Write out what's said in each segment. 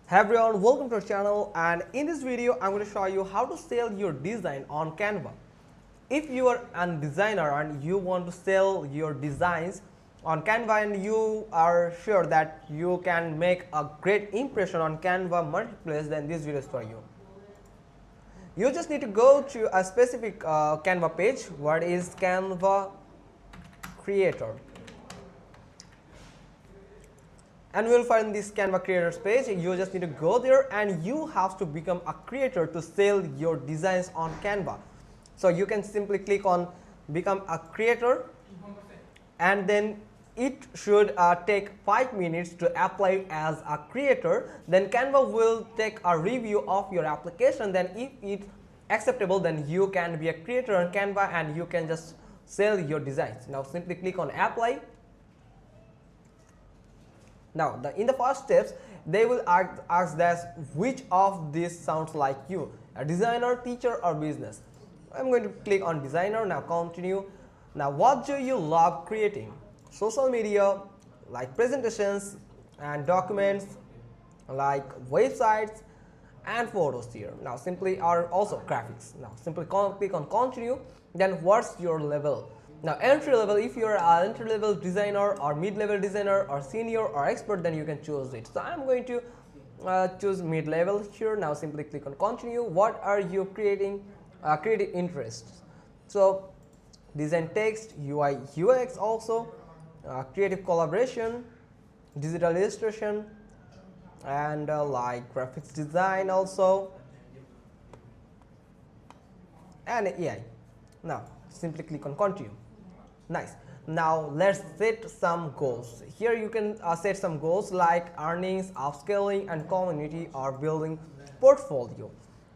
Hey everyone, welcome to our channel, and in this video I'm going to show you how to sell your design on Canva. If you are a designer and you want to sell your designs on Canva and you are sure that you can make a great impression on Canva marketplace, then this video is for you. You just need to go to a specific Canva page, what is Canva Creator. And we will find this Canva Creators page. You just need to go there and you have to become a creator to sell your designs on Canva. So you can simply click on become a creator, and then it should take 5 minutes to apply as a creator. Then Canva will take a review of your application. Then if it's acceptable, then you can be a creator on Canva and you can just sell your designs. Now simply click on apply. Now, in the first steps, they will ask that which of these sounds like you, a designer, teacher, or business. I'm going to click on designer. Now continue. Now, what do you love creating? Social media, like presentations and documents, like websites and photos here. Now simply are also graphics. Now simply click on continue. Then what's your level? Now entry level, if you are an entry level designer or mid level designer or senior or expert, then you can choose it. So I'm going to choose mid level here. Now simply click on continue. What are you creating? Creative interests. So design text, UI UX also, creative collaboration, digital illustration, and like graphics design also, and AI. Now simply click on continue. Nice. Now let's set some goals. Here you can set some goals like earnings, upscaling, and community, or building portfolio.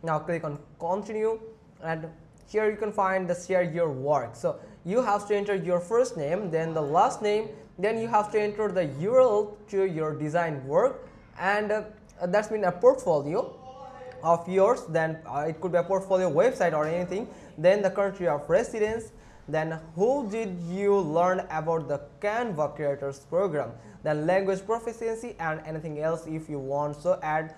Now click on continue, and here you can find the share your work. So you have to enter your first name, then the last name, then you have to enter the URL to your design work, and that's been a portfolio of yours. Then it could be a portfolio website or anything. Then the country of residence, then who did you learn about the Canva Creators program, then language proficiency, and anything else if you want to add,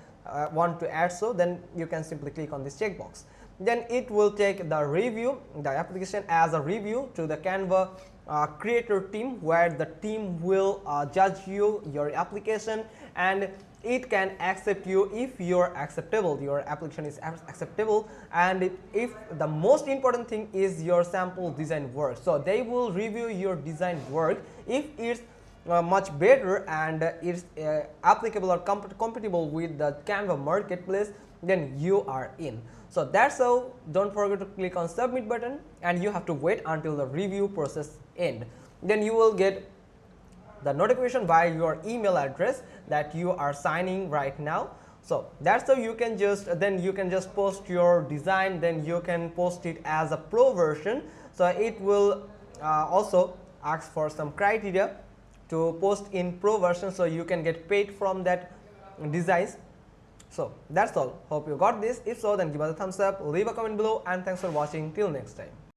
so then you can simply click on this checkbox. Then it will take the review, the application as a review to the Canva creator team, where the team will judge your application, and it can accept you if you're acceptable, your application is acceptable. And if the most important thing is your sample design work, so they will review your design work. If it's much better and it's applicable or compatible with the Canva marketplace, then you are in. So that's all. Don't forget to click on submit button, and you have to wait until the review process end. Then you will get the notification by your email address that you are signing right now. So that's how you can just post your design. Then you can post it as a pro version. So it will also ask for some criteria to post in pro version, so you can get paid from that designs. So that's all. Hope you got this. If so, then give us a thumbs up, leave a comment below, and thanks for watching. Till next time.